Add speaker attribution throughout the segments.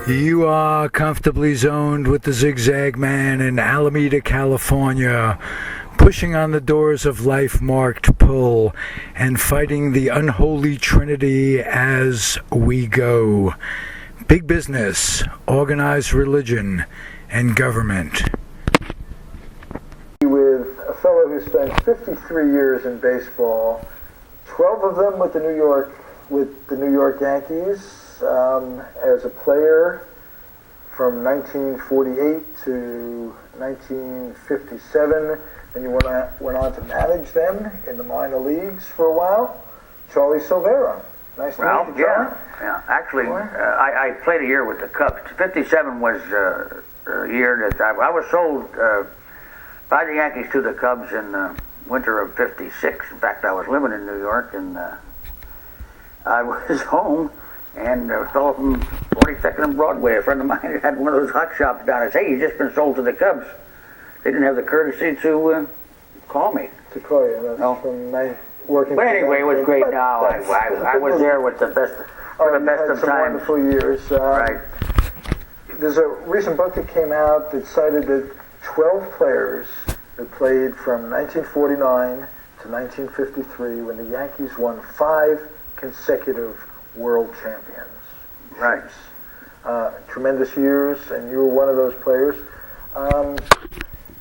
Speaker 1: You are comfortably zoned with the Zigzag Man in Alameda, California, pushing on the doors of life marked pull and fighting the unholy trinity as we go. Big business, organized religion, and government.
Speaker 2: With a fellow who spent 53 years in baseball, 12 of them with the New York Yankees, as a player from 1948 to 1957, and you went on to manage them in the minor leagues for a while. Charlie Silvera. Nice to meet you, Charlie.
Speaker 3: Yeah. Actually, I played a year with the Cubs. 57 was a year that I was sold by the Yankees to the Cubs in the winter of 56. In fact, I was living in New York, and I was home. And a fellow from 42nd and Broadway, a friend of mine, had one of those hot shops down. I said, hey, you just been sold to the Cubs. They didn't have the courtesy to call me.
Speaker 2: To call you. That's
Speaker 3: no.
Speaker 2: From working.
Speaker 3: But anyway, it was great. Now I was there with the best, for the best of times.
Speaker 2: Wonderful years.
Speaker 3: Right.
Speaker 2: There's a recent book that came out that cited that 12 players that played from 1949 to 1953 when the Yankees won 5 consecutive world champions.
Speaker 3: Right.
Speaker 2: Tremendous years, and you were one of those players.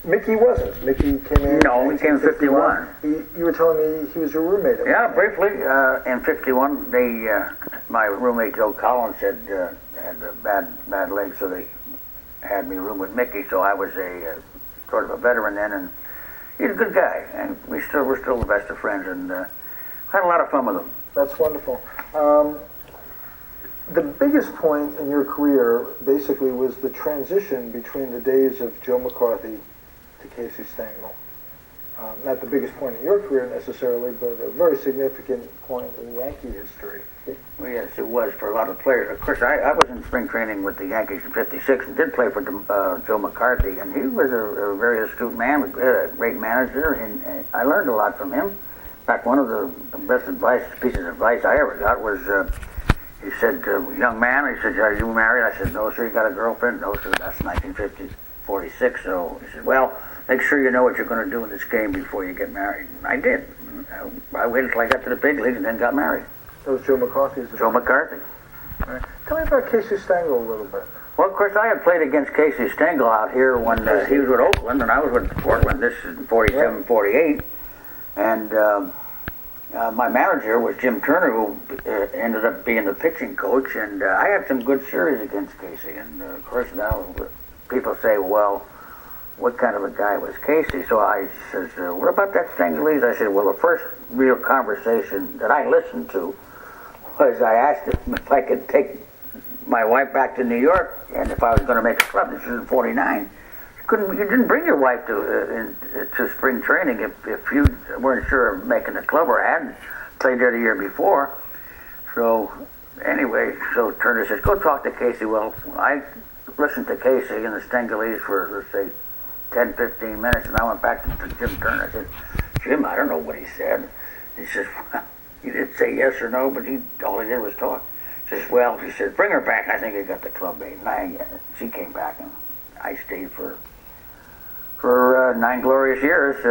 Speaker 2: Mickey wasn't. Mickey came in.
Speaker 3: No, he came in 51.
Speaker 2: You were telling me he was your roommate.
Speaker 3: Yeah, briefly. In 51, my roommate Joe Collins had a bad leg, so they had me room with Mickey. So I was a sort of a veteran then, and he's a good guy, and we're still the best of friends, and had a lot of fun with him.
Speaker 2: That's wonderful. The biggest point in your career basically was the transition between the days of Joe McCarthy to Casey Stengel. Not the biggest point in your career necessarily, but a very significant point in Yankee history.
Speaker 3: Well, yes, it was for a lot of players. Of course, I was in spring training with the Yankees in 56 and did play for Joe McCarthy, and he was a very astute man, a great manager, and I learned a lot from him. In fact, one of the best pieces of advice I ever got was, he said, young man, he said, are you married? I said, no, sir. You got a girlfriend? No, sir. That's 1946. So he said, well, make sure you know what you're going to do in this game before you get married. And I did. I waited until I got to the big leagues and then got married.
Speaker 2: That was Joe McCarthy's.
Speaker 3: Joe McCarthy.
Speaker 2: Right. Tell me about Casey Stengel a little bit.
Speaker 3: Well, of course, I had played against Casey Stengel out here when he was with Oakland and I was with Portland. This is in 47, right. 48. And my manager was Jim Turner, who ended up being the pitching coach, and I had some good series against Casey. And of course, now people say, well, what kind of a guy was Casey? So I says, what about that Stengelese? I said, well, the first real conversation that I listened to was I asked him if I could take my wife back to New York, and if I was going to make a club. This was in 49. You didn't bring your wife to spring training if you weren't sure of making a club or hadn't played there the year before. So anyway, so Turner says, go talk to Casey. Well, I listened to Casey and the Stengelese for, let's say, 10, 15 minutes, and I went back to Jim Turner. I said, Jim, I don't know what he said. He says, well, he didn't say yes or no, but all he did was talk. He says, well, he said, bring her back. I think he got the club made. And she came back, and I stayed for 9 glorious years,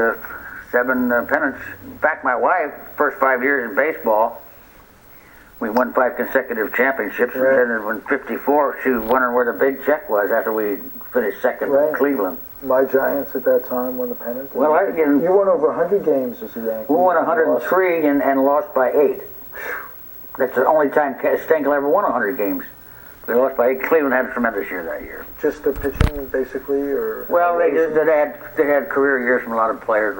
Speaker 3: 7 pennants. In fact, my wife, first 5 years in baseball, we won 5 consecutive championships. Right. And then in 54, she was wondering where the big check was after we finished second in Cleveland.
Speaker 2: My Giants at that time won the pennant.
Speaker 3: Well,
Speaker 2: you won over 100 games as a Yankee.
Speaker 3: We won 103 and lost by 8. That's the only time Stengel ever won 100 games. We lost by 8. Cleveland had a tremendous year that year.
Speaker 2: Just the pitching, basically, or?
Speaker 3: Well, they had career years from a lot of players.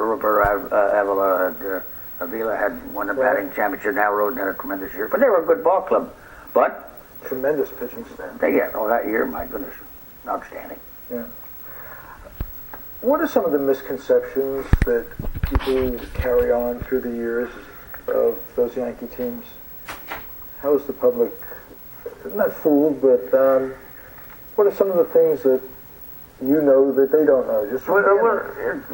Speaker 3: Avila had won the batting championship. Now Roden had a tremendous year, but they were a good ball club. But
Speaker 2: tremendous pitching staff.
Speaker 3: That year, my goodness, outstanding.
Speaker 2: Yeah. What are some of the misconceptions that people carry on through the years of those Yankee teams? How is the public not fooled, but What are some of the things that you know that they don't know? Just from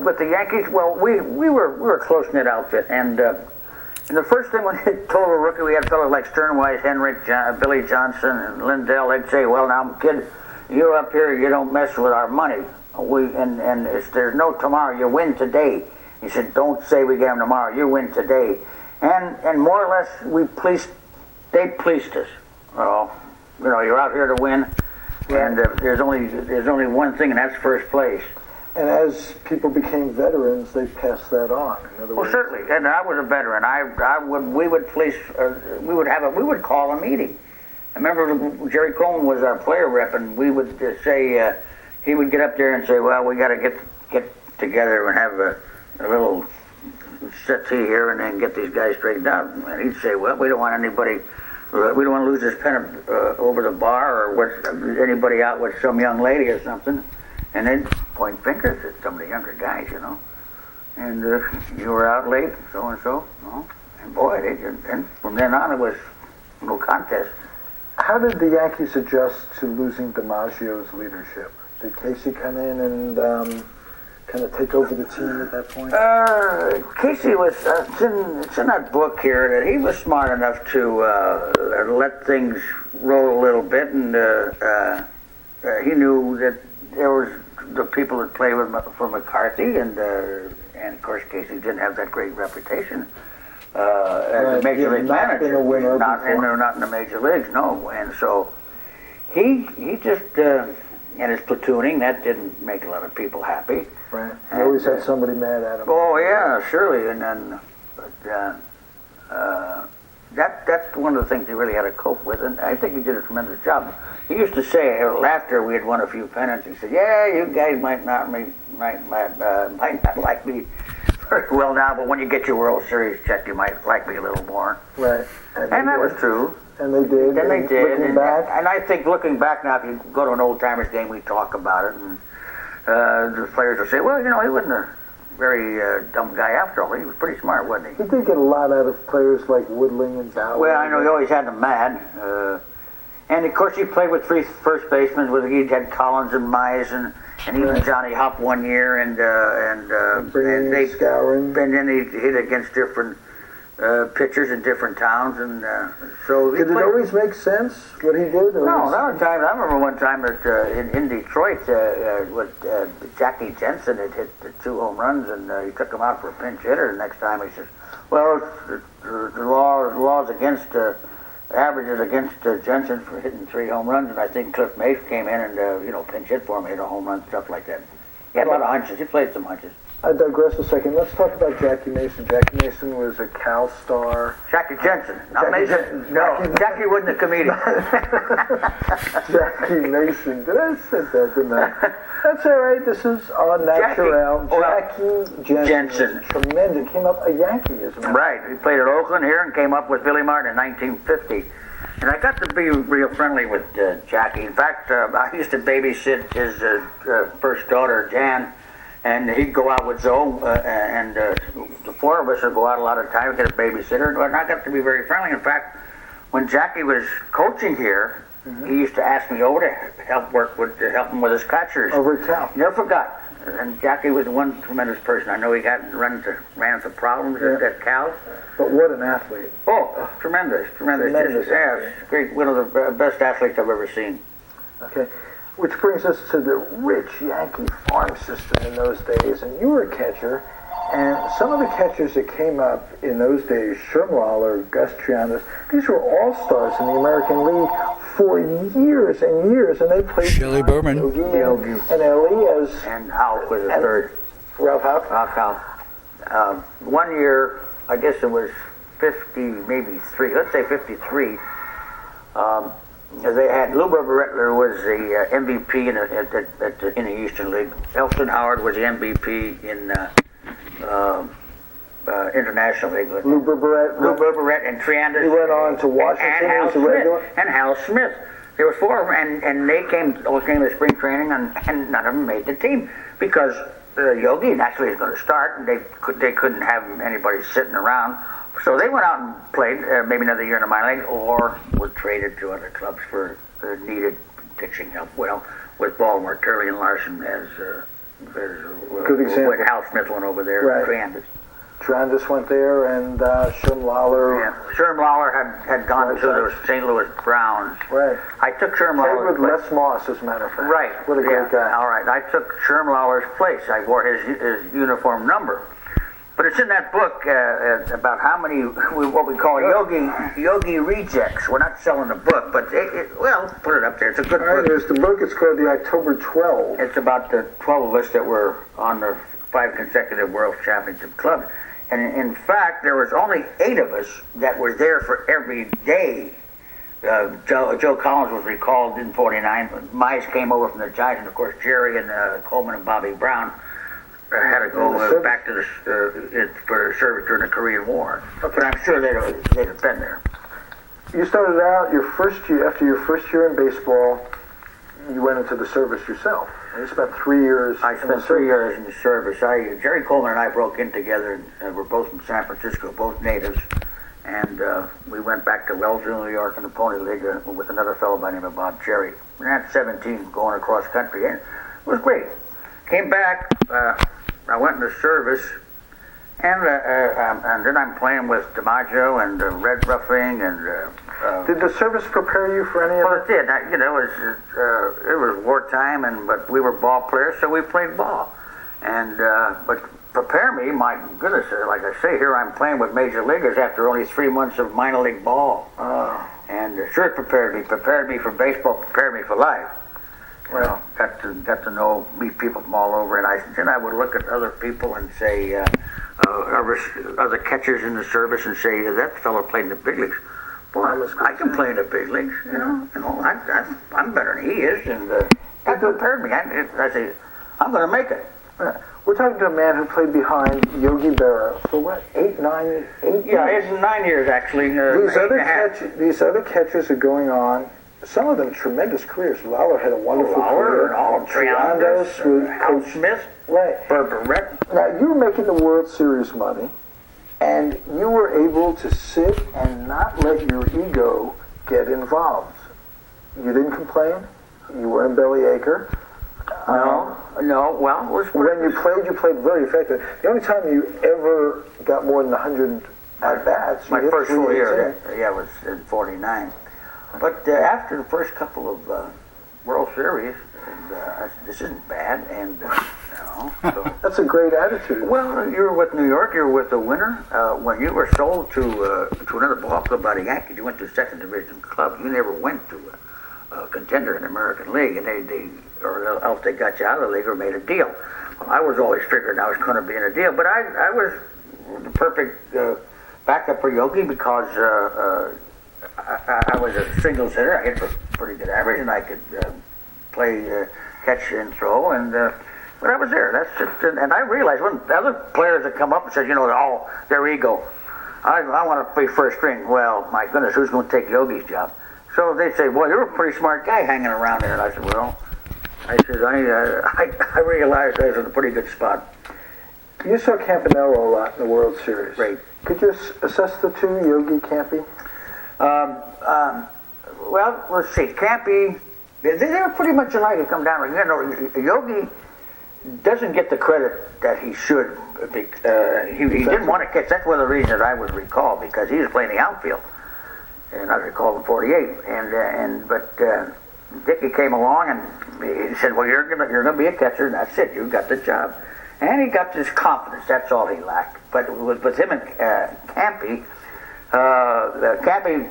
Speaker 3: with the Yankees, well, we were a close-knit outfit, and the first thing when they told a rookie, we had fellows like Sternwise, Henrik, Billy Johnson, and Lindell. They'd say, "Well, now, kid, you're up here. You don't mess with our money. There's no tomorrow. You win today." He said, "Don't say we get them tomorrow. You win today." And more or less, they pleased us. You're out here to win, and there's only one thing, and that's first place.
Speaker 2: And as people became veterans, they passed that on. In other words,
Speaker 3: certainly. And I was a veteran. We would call a meeting. I remember Jerry Coleman was our player rep, and we would say he would get up there and say, "Well, we got to get together and have a little settee here, and then get these guys straightened out." And he'd say, "Well, we don't want anybody." We don't want to lose this pen over the bar or with anybody out with some young lady or something. And they'd point fingers at some of the younger guys, And you were out late, so-and-so. And boy, and from then on, it was no contest.
Speaker 2: How did the Yankees adjust to losing DiMaggio's leadership? Did Casey come in and kind of take over the team at that point?
Speaker 3: Casey was, it's in that book here, that he was smart enough to let things roll a little bit, and he knew that there was the people that played for McCarthy, and of course Casey didn't have that great reputation as a major league manager.
Speaker 2: Been a winner
Speaker 3: not in the major leagues, no. And so he just and his platooning, that didn't make a lot of people happy.
Speaker 2: Right. He always had somebody mad at him.
Speaker 3: Oh yeah, surely. And then, that's one of the things he really had to cope with, and I think he did a tremendous job. He used to say, after we had won a few pennants, he said, "Yeah, you guys might not like me very well now, but when you get your World Series check, you might like me a little more."
Speaker 2: Right.
Speaker 3: And that was true.
Speaker 2: And they did.
Speaker 3: And they did.
Speaker 2: Looking back.
Speaker 3: And I think looking back now, if you go to an old timers game, we talk about it, and the players will say, "Well, he wasn't a very dumb guy after all. He was pretty smart, wasn't he?"
Speaker 2: He did get a lot out of players like Woodling and Bauer.
Speaker 3: Well, I know he always had them mad. And of course, he played with 3 first basemen. He had Collins and Mize and even Johnny Hopp one year, and they
Speaker 2: Scouring.
Speaker 3: And then he hit against different pitchers in different towns, and so.
Speaker 2: Did it always make sense what he did?
Speaker 3: No, there were times. I remember one time that in Detroit, with Jackie Jensen had hit the 2 home runs, and he took him out for a pinch hitter. The next time he says, "Well, the law's against." Averages against Jensen for hitting 3 home runs, and I think Cliff Mace came in and pinch hit for him, hit a home run, stuff like that. He had a lot of hunches. He played some hunches.
Speaker 2: I digress a second. Let's talk about Jackie Mason. Jackie Mason was a Cal star.
Speaker 3: Jackie Jensen, not Mason. No, Jackie wasn't a comedian.
Speaker 2: Jackie Mason. Did I say that? Didn't I? That's all right. This is on natural. Jackie Jensen. Tremendous. Came up a Yankee, isn't it?
Speaker 3: Right. He played at Oakland here and came up with Billy Martin in 1950. And I got to be real friendly with Jackie. In fact, I used to babysit his first daughter, Jan. And he'd go out with Zoe, and the 4 of us would go out a lot of times, get a babysitter, and I got to be very friendly. In fact, when Jackie was coaching here, he used to ask me over to help him with his catchers.
Speaker 2: Over at Cal.
Speaker 3: Never forgot. And Jackie was one tremendous person. I know he ran into problems at Cal.
Speaker 2: But what an athlete.
Speaker 3: Oh, tremendous. Yeah, great, one of the best athletes I've ever seen.
Speaker 2: Okay. Which brings us to the rich Yankee farm system in those days. And you were a catcher, and some of the catchers that came up in those days, Shermweiler, Gus Trianis, these were all-stars in the American League for years and years, and they played
Speaker 1: Shelley Berman,
Speaker 2: Yogi, and Elias.
Speaker 3: And Houck was the third.
Speaker 2: Ralph Houck?
Speaker 3: Ralph Houck. One year, I guess it was 50, maybe 3, let's say 53, they had Lou Berra was the MVP in the Eastern League. Elston Howard was the MVP in International League.
Speaker 2: Lou Berra
Speaker 3: and Triandis.
Speaker 2: He went on to Washington
Speaker 3: and Hal Smith. There were 4 of them, and they came to spring training, and none of them made the team because Yogi naturally is going to start, and they couldn't have anybody sitting around. So they went out and played maybe another year in the minor league, or were traded to other clubs for needed pitching help. Well, with Baltimore, Turley and Larson as
Speaker 2: good example.
Speaker 3: With Hal Smith went over there.
Speaker 2: Right. Trandis went there, and Sherm Lawler.
Speaker 3: Yeah, Sherm Lawler had gone to the St. Louis Browns.
Speaker 2: Right.
Speaker 3: I took Sherm Lawler's
Speaker 2: with
Speaker 3: place.
Speaker 2: Les Moss, as a matter of fact.
Speaker 3: Right.
Speaker 2: What a great guy.
Speaker 3: All right. I took Sherm Lawler's place. I wore his uniform number. But it's in that book about how many, what we call Yogi rejects. We're not selling the book, but well, put it up there. It's a good book.
Speaker 2: There's the book. It's called the October 12.
Speaker 3: It's about the 12 of us that were on the 5 consecutive World Championship clubs. And in fact, there was only 8 of us that were there for every day. Joe Collins was recalled in '49. Mize came over from the Giants, and of course Jerry and Coleman and Bobby Brown had to go back to for service during the Korean War. Okay. But I'm sure they'd have been there.
Speaker 2: You started out your first year, after your first year in baseball, you went into the service yourself. And you spent 3 years.
Speaker 3: I spent 3 years in the service. Jerry Coleman and I broke in together. We're both from San Francisco, both natives. And we went back to Wellsville, New York in the Pony League with another fellow by the name of Bob Cherry. We were at 17 going across country. And it was great. Came back. I went into service. And then I'm playing with DiMaggio and Red Ruffing and.
Speaker 2: Did the service prepare you for any of
Speaker 3: it? Well, it did. It was wartime, but we were ball players, so we played ball. And but prepare me, my goodness, like I say, here I'm playing with major leaguers after only 3 months of minor league ball.
Speaker 2: Oh.
Speaker 3: And sure, it prepared me for baseball, prepared me for life. Well, got to know, meet people from all over, and then I would look at other people and say, other catchers in the service, and say, that fellow played in the big leagues. Boy, I can play in the big leagues. You know, I'm better than he is, and that prepared me. I say, I'm going to make it.
Speaker 2: We're talking to a man who played behind Yogi Berra for what, 8 years?
Speaker 3: Yeah, it's 9 years actually.
Speaker 2: These other catchers are going on. Some of them tremendous careers. Lawler had a wonderful career.
Speaker 3: Triandos, Hal Smith,
Speaker 2: right.
Speaker 3: Berberette.
Speaker 2: Now you were making the World Series money, and you were able to sit and not let your ego get involved. You didn't complain. You weren't bellyacre.
Speaker 3: No. Well, it was
Speaker 2: when you played very effective. The only time you ever got more than 100 at bats.
Speaker 3: My first full year, was in '49. But after the first couple of World Series, I said, this isn't bad, and so.
Speaker 2: That's a great attitude.
Speaker 3: Well, you were with New York, you were with the winner. When you were sold to another ball club by the Yankees, you went to a second division club. You never went to a contender in the American League, and or else they got you out of the league or made a deal. Well, I was always figuring I was going to be in a deal, but I was the perfect backup for Yogi because I was a single hitter. I hit for pretty good average, and I could play catch and throw, and but I was there. That's just, and I realized when other players that come up and said, their ego, I want to play first string. Well, my goodness, who's going to take Yogi's job? So they say, well, you're a pretty smart guy hanging around there. And I said, I realized I was in a pretty good spot.
Speaker 2: You saw Campanella a lot in the World Series.
Speaker 3: Right.
Speaker 2: Could you assess the two, Yogi, Campy?
Speaker 3: Well, let's see. Campy, they were pretty much alike. You come down, Yogi doesn't get the credit that he should. He didn't want to catch. That's one of the reasons that I would recall, because he was playing the outfield, and I recalled in '48. But Dickie came along and he said, "Well, you're gonna be a catcher, and that's it. You got the job." And he got this confidence. That's all he lacked. But with him and Campy, Campy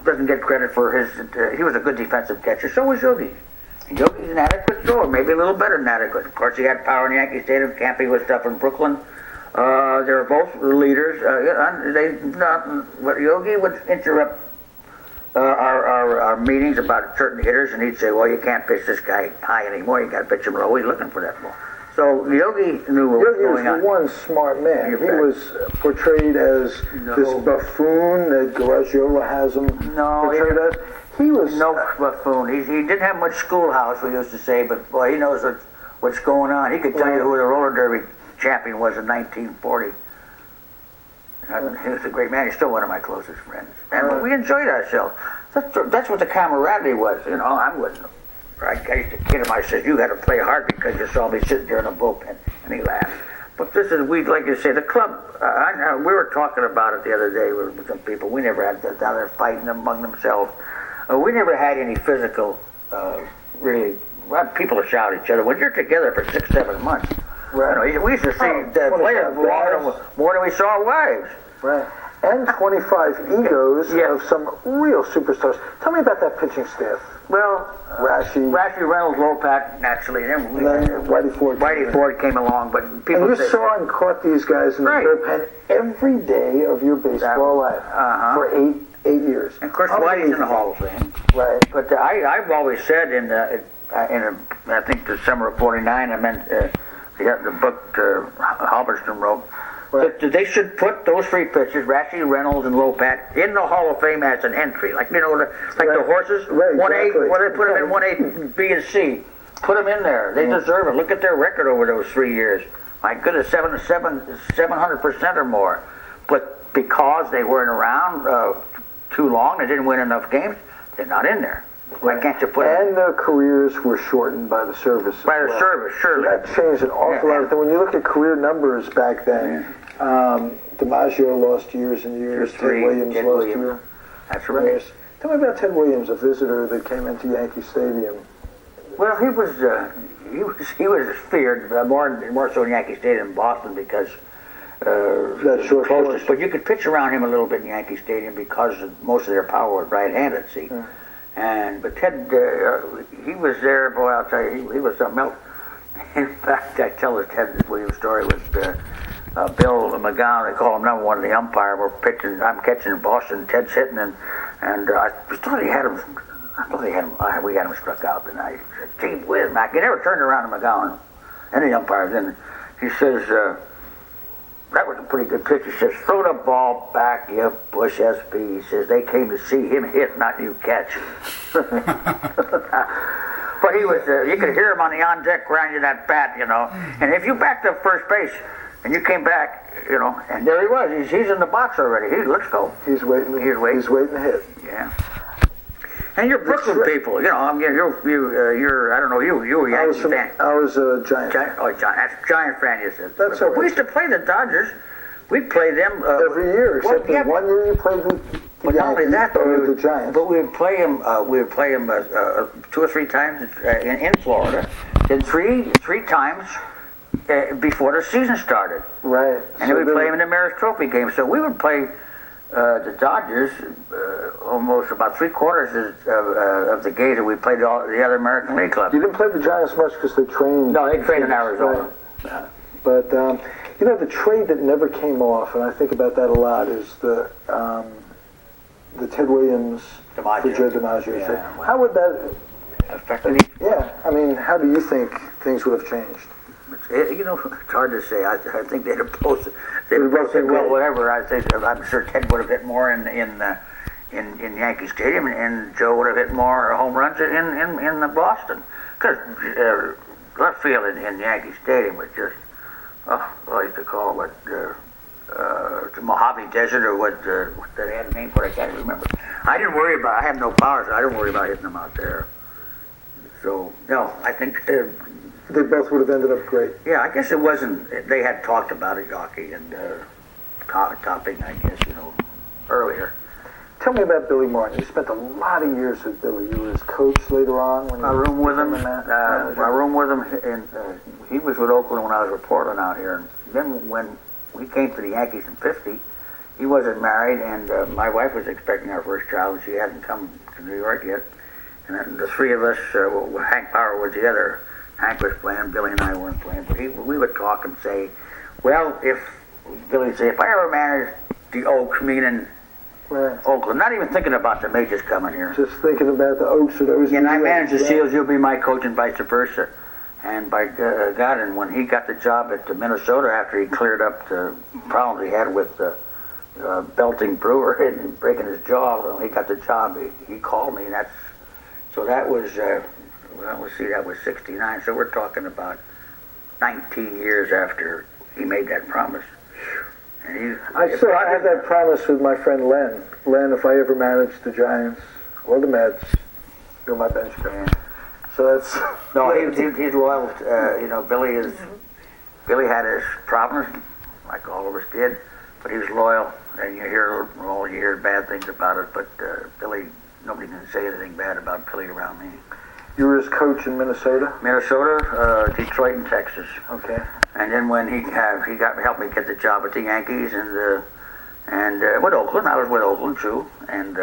Speaker 3: doesn't get credit for his. He was a good defensive catcher. So was Yogi. And Yogi's an adequate thrower, maybe a little better than adequate. Of course, he had power in Yankee Stadium. Campy was tough in Brooklyn. They were both leaders. Yogi would interrupt our meetings about certain hitters, and he'd say, "Well, you can't pitch this guy high anymore. You got to pitch him low. He's looking for that ball." So Yogi knew what was going on.
Speaker 2: Yogi was one smart man. He was portrayed as this buffoon that Garagiola has him portrayed as. He was
Speaker 3: no buffoon. He didn't have much schoolhouse, we used to say, but boy, he knows what's going on. He could tell you who the roller derby champion was in 1940. He was a great man. He's still one of my closest friends. And we enjoyed ourselves. That's what the camaraderie was. You know, I used to kid him. I said, "You had to play hard because you saw me sitting there in the bullpen," and he laughed. But this is, like you say, the club. We were talking about it the other day with some people. We never had that down there fighting among themselves. We never had any physical, really. Well, people to shout at each other when you're together for 6-7 months.
Speaker 2: Right.
Speaker 3: You know, we used to see the players more than we saw wives.
Speaker 2: Right. And 25 egos of some real superstars. Tell me about that pitching staff.
Speaker 3: Well,
Speaker 2: Rashi,
Speaker 3: Reynolds, Lopat, naturally. Then
Speaker 2: Whitey Ford.
Speaker 3: Came along, but people.
Speaker 2: And you saw and caught these guys in the bullpen every day of your baseball life for eight years.
Speaker 3: And of course, Whitey's in the Hall of Fame.
Speaker 2: Right.
Speaker 3: But I've always said I think the summer of '49, I meant the book Halberstam wrote. Right. That they should put those three pitchers, Rashi, Reynolds, and Lopat, in the Hall of Fame as an entry, like the horses, 1A, where they put them in 1A, B, and C. Put them in there. They deserve it. Look at their record over those 3 years. My goodness, 700% or more. But because they weren't around too long, they didn't win enough games, they're not in there. Why can't you put them?
Speaker 2: And their careers were shortened by the service.
Speaker 3: By the service, surely.
Speaker 2: So that changed an awful lot. When you look at career numbers back then, DiMaggio lost years and years. Ted Williams lost years.
Speaker 3: That's right.
Speaker 2: Years. Tell me about Ted Williams, a visitor that came into Yankee Stadium.
Speaker 3: Well, he was feared more so in Yankee Stadium than Boston because
Speaker 2: that's short
Speaker 3: closest. But you could pitch around him a little bit in Yankee Stadium because most of their power was right-handed. See. But Ted, he was there. Boy, I'll tell you, he was something else. In fact, I tell the Ted Williams story with Bill McGowan. They call him number one of the umpire. We're pitching. I'm catching in Boston. Ted's hitting, and I thought he had him. We had him struck out tonight. Gee whiz, Mac! He never turned around to McGowan, and the umpires. And he says, that was a pretty good pitch. He says, throw the ball back, you Bush SB. He says, they came to see him hit, not you catch. But he was, you could hear him on the on-deck grinding that bat, you know. And if you backed up first base and you came back, you know, and there he was. He's in the box already. Let's go.
Speaker 2: He's waiting to hit.
Speaker 3: Yeah. And you're Brooklyn people, you know. I mean, you're. I don't know. You were Yankee fan.
Speaker 2: I was a Giant.
Speaker 3: That's Giant fan. You said.
Speaker 2: That's okay.
Speaker 3: We used to play the Dodgers. We'd play them
Speaker 2: every year, except the 1 year you played the Yankees or the Giants.
Speaker 3: But we would play them. 2 or 3 times in Florida, then three times before the season started.
Speaker 2: Right.
Speaker 3: And then we'd play them in the Maris Trophy game. So we would play the Dodgers almost about 3/4 of the games that we played the other American League clubs.
Speaker 2: You didn't play the Giants much because they trained.
Speaker 3: No, they trained in Arizona.
Speaker 2: Right. But you know, the trade that never came off, and I think about that a lot, is the Ted Williams for Joe DiMaggio.
Speaker 3: Yeah,
Speaker 2: how would that
Speaker 3: affect it?
Speaker 2: Yeah, I mean, how do you think things would have changed?
Speaker 3: You know, it's hard to say. I think they'd have both. They'd both said, well, whatever. I'm sure Ted would have hit more in Yankee Stadium, and Joe would have hit more home runs in Boston. Because left field in Yankee Stadium was just, I used to call it the Mojave Desert, or what they had a name for it. I can't remember. I didn't worry about. I have no power, so I didn't worry about hitting them out there. So no, I think.
Speaker 2: They both would have ended up great.
Speaker 3: Yeah, I guess it wasn't. They had talked about it, Yogi and Topping, I guess, you know, earlier.
Speaker 2: Tell me about Billy Martin. You spent a lot of years with Billy. You were his coach later on.
Speaker 3: I roomed with him. I roomed with him, and he was with Oakland when I was with Portland out here. And then when we came to the Yankees in '50, he wasn't married, and my wife was expecting our first child, and she hadn't come to New York yet. And then the three of us, Hank Power was the other. Hank was playing, Billy and I weren't playing, but we would talk and say, well, Billy would say, if I ever managed the Oaks, meaning Oakland, not even thinking about the majors coming here.
Speaker 2: Just thinking about the Oaks or those.
Speaker 3: And I managed the Seals, you'll be my coach, and vice versa. And by God, and when he got the job at Minnesota after he cleared up the problems he had with belting Brewer and breaking his jaw, when he got the job, he called me, and that was... well, let's see, that was '69, so we're talking about 19 years after he made that promise. And
Speaker 2: I had that promise with my friend Len. Len, if I ever managed the Giants, or the Mets. You're my bench coach. So that's
Speaker 3: No, he's loyal. Billy had his problems, like all of us did, but he was loyal. And you hear bad things about it, but Billy, nobody can say anything bad about Billy around me.
Speaker 2: You were his coach in Minnesota?
Speaker 3: Minnesota, Detroit, and Texas.
Speaker 2: Okay.
Speaker 3: And then when he helped me get the job at the Yankees and with Oakland, I was with Oakland too. And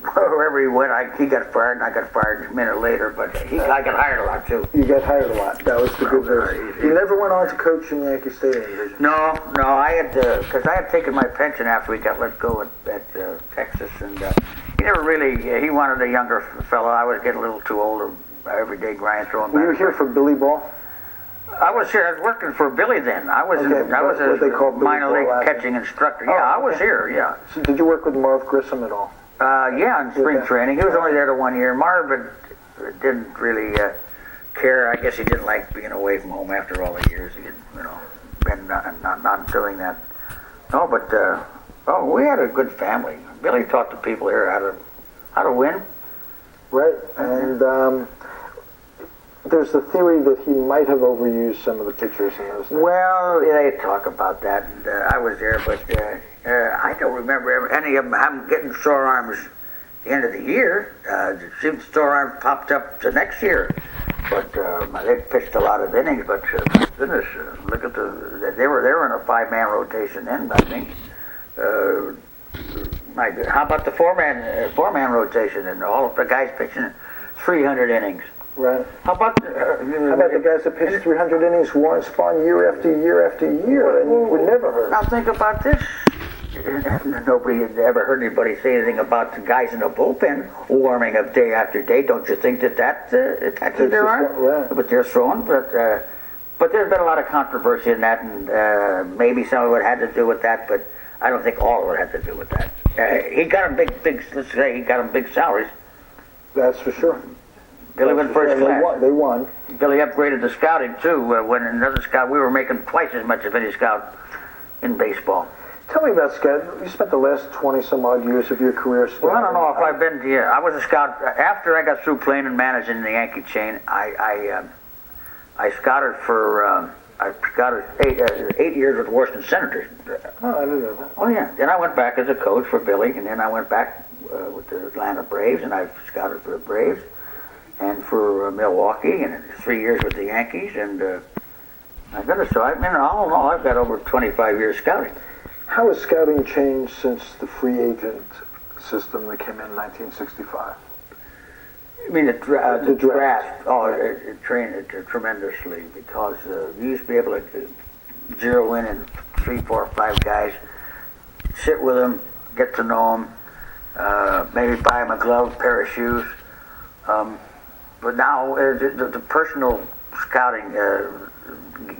Speaker 3: wherever he went, he got fired, and I got fired a minute later. But I got hired a lot too.
Speaker 2: You got hired a lot. That was the good news. You never went on to coach in the Yankee Stadium division?
Speaker 3: No, I had because I had taken my pension after we got let go at Texas, and he never really. He wanted a younger fellow. I was getting a little too old. Everyday grind throwing.
Speaker 2: Were you here for Billy Ball?
Speaker 3: I was here. I was working for Billy then. I was a minor league catching instructor. Yeah, I was here. Yeah.
Speaker 2: So did you work with Marv Grissom at all?
Speaker 3: Yeah, in spring training. He was only there 1 year. Marvin didn't really care. I guess he didn't like being away from home after all the years he had, been not doing that. No, but we had a good family. Billy taught the people here how to win.
Speaker 2: Right, and there's the theory that he might have overused some of the pitchers in those days.
Speaker 3: Well, they talk about that, and I was there, but I don't remember any of them. I'm getting sore arms at the end of the year. It seems sore arms popped up the next year, but they pitched a lot of innings. But goodness, look at they were in a 5-man rotation then, I think. How about the four-man rotation and all of the guys pitching 300 innings?
Speaker 2: Right.
Speaker 3: How about
Speaker 2: the guys that pitched 300 innings, Warren Spahn, year after year after year, and would never hurt?
Speaker 3: Now think about this. Nobody had ever heard anybody say anything about the guys in the bullpen warming up day after day. Don't you think that attaches their arm?
Speaker 2: Right.
Speaker 3: But they're throwing. But there's been a lot of controversy in that, and maybe some of it had to do with that, but I don't think all of it had to do with that. He got him let's say he got him big salaries.
Speaker 2: That's for sure.
Speaker 3: Billy went first class.
Speaker 2: They won.
Speaker 3: Billy upgraded the scouting too. When another scout, we were making twice as much of any scout in baseball.
Speaker 2: Tell me about scouting. You spent the last 20 some odd years of your career scouting.
Speaker 3: Well, I don't know if I've been. Yeah, I was a scout after I got through playing and managing the Yankee chain. I scouted for. I scouted 8 years with the Washington Senators.
Speaker 2: Oh, I didn't know that.
Speaker 3: Oh yeah. Then I went back as a coach for Billy, and then I went back with the Atlanta Braves, and I scouted for the Braves. And for Milwaukee, and 3 years with the Yankees, and my goodness, so all in all, I've got over 25 years scouting.
Speaker 2: How has scouting changed since the free agent system that came in 1965?
Speaker 3: I mean, the draft. Oh, it trained it tremendously, because you used to be able to zero in 3, 4, 5 guys, sit with them, get to know them, maybe buy them a glove, pair of shoes. But now, the personal scouting,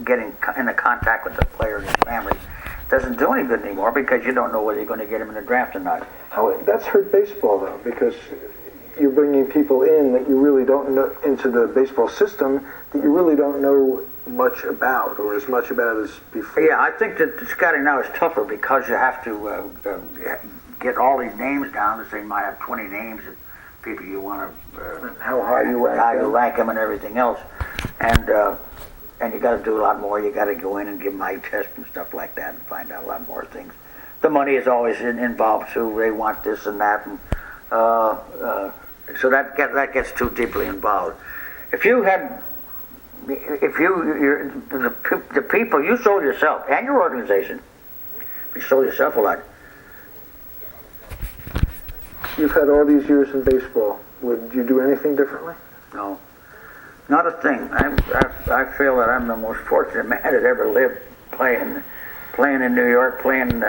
Speaker 3: getting into contact with the player and his family, doesn't do any good anymore, because you don't know whether you're going to get him in the draft or not.
Speaker 2: That's hurt baseball, though, because you're bringing people in that you really don't know, into the baseball system, that you really don't know much about, or as much about as before.
Speaker 3: Yeah, I think that the scouting now is tougher, because you have to get all these names down. Let's say you might have 20 names of people you want to,
Speaker 2: how high you
Speaker 3: rank them and everything else, and you got to do a lot more. You got to go in and give them eye tests and stuff like that, and find out a lot more things. The money is always involved too. They want this and that, and so that gets too deeply involved. The people, you sold yourself and your organization. You sold yourself a lot.
Speaker 2: You've had all these years in baseball. Would you do anything differently?
Speaker 3: No, not a thing. I feel that I'm the most fortunate man that ever lived, playing in New York, playing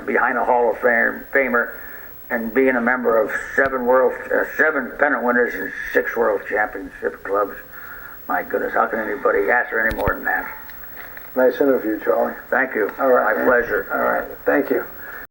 Speaker 3: behind a Hall of Famer, and being a member of 7 pennant winners and 6 world championship clubs. My goodness, how can anybody ask for any more than that?
Speaker 2: Nice interview, Charlie.
Speaker 3: Thank you.
Speaker 2: All right.
Speaker 3: My pleasure.
Speaker 2: All right. Thank you.